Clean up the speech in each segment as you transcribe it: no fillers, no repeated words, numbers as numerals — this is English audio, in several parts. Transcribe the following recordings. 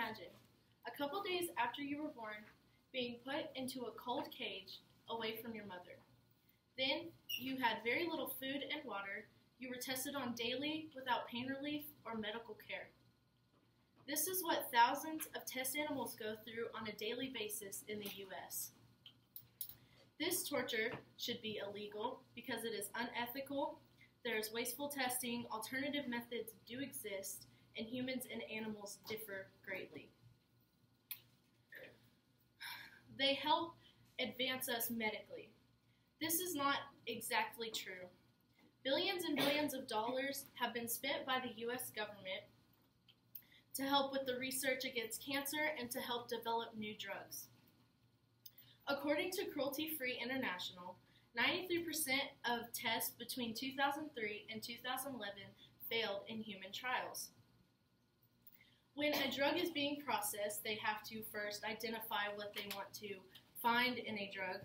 imagine, a couple days after you were born, being put into a cold cage away from your mother. Then you had very little food and water. You were tested on daily without pain relief or medical care. This is what thousands of test animals go through on a daily basis in the U.S. This torture should be illegal because it is unethical. There is wasteful testing, alternative methods do exist, and humans and animals differ greatly. They help advance us medically. This is not exactly true. Billions and billions of dollars have been spent by the U.S. government to help with the research against cancer and to help develop new drugs. According to Cruelty Free International, 93% of tests between 2003 and 2011 failed in human trials. When a drug is being processed, they have to first identify what they want to find in a drug,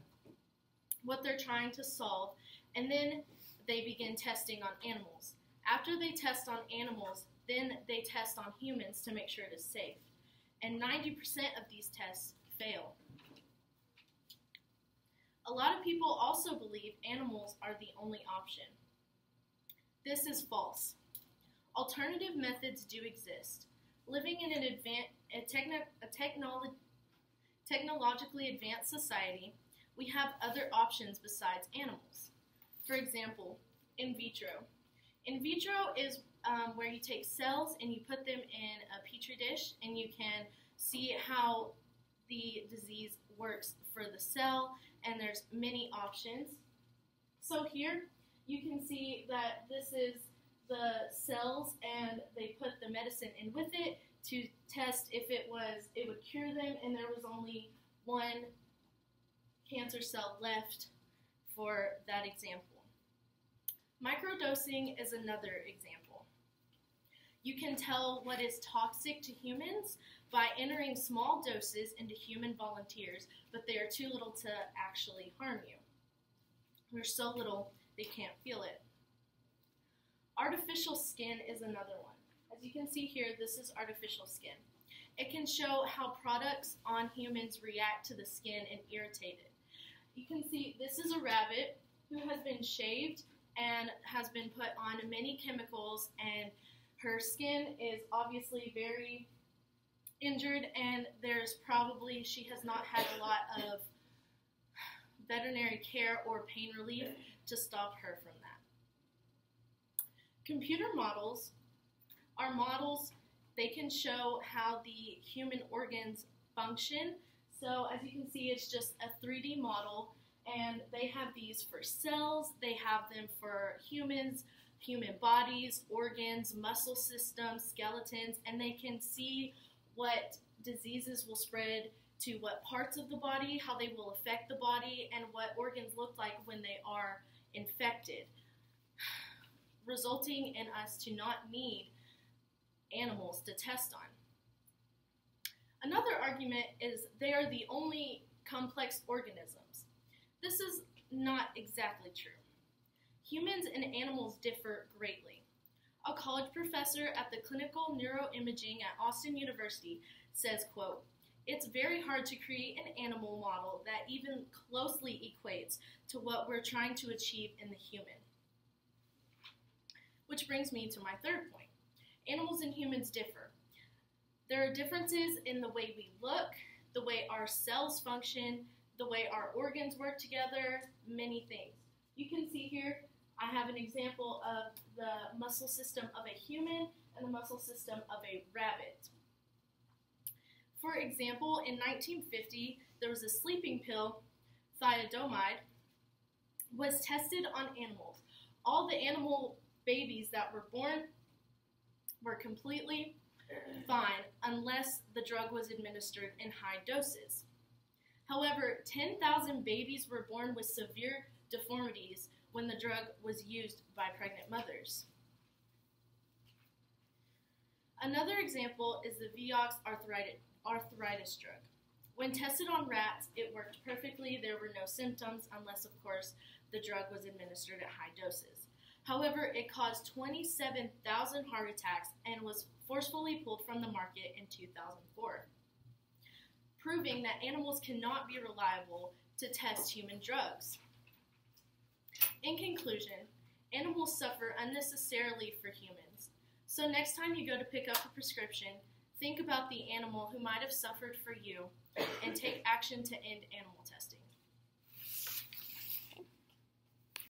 what they're trying to solve, and then they begin testing on animals. After they test on animals, then they test on humans to make sure it is safe. And 90% of these tests fail. A lot of people also believe animals are the only option. This is false. Alternative methods do exist. Living in a technologically advanced society, we have other options besides animals. For example, in vitro. In vitro is where you take cells and you put them in a petri dish and you can see how the disease works for the cell, and there's many options. So here you can see that this is the cells and they put the medicine in with it to test if it would cure them, and there was only one cancer cell left for that example. Microdosing is another example. You can tell what is toxic to humans by entering small doses into human volunteers, but they are too little to actually harm you. They're so little they can't feel it. Artificial skin is another one. As you can see here, this is artificial skin. It can show how products on humans react to the skin and irritate it. You can see this is a rabbit who has been shaved and has been put on many chemicals, and her skin is obviously very injured, and she has not had a lot of veterinary care or pain relief to stop her from that. Computer models are models. They can show how the human organs function. So as you can see, it's just a 3D model, and they have these for cells, they have them for humans, human bodies, organs, muscle systems, skeletons, and they can see what diseases will spread to what parts of the body, how they will affect the body, and what organs look like when they are infected, resulting in us to not need animals to test on. Another argument is they are the only complex organisms. This is not exactly true. Humans and animals differ greatly. A college professor at the Clinical Neuroimaging at Austin University says, quote, "It's very hard to create an animal model that even closely equates to what we're trying to achieve in the human." Which brings me to my third point. Animals and humans differ. There are differences in the way we look, the way our cells function, the way our organs work together, many things. You can see here, I have an example of the muscle system of a human and the muscle system of a rabbit. For example, in 1950, there was a sleeping pill, thalidomide, was tested on animals. All the animal babies that were born were completely fine unless the drug was administered in high doses. However, 10,000 babies were born with severe deformities when the drug was used by pregnant mothers. Another example is the Vioxx arthritis drug. When tested on rats, it worked perfectly. There were no symptoms unless, of course, the drug was administered at high doses. However, it caused 27,000 heart attacks and was forcefully pulled from the market in 2004, proving that animals cannot be reliable to test human drugs. In conclusion, animals suffer unnecessarily for humans. So next time you go to pick up a prescription, think about the animal who might have suffered for you and take action to end animal testing.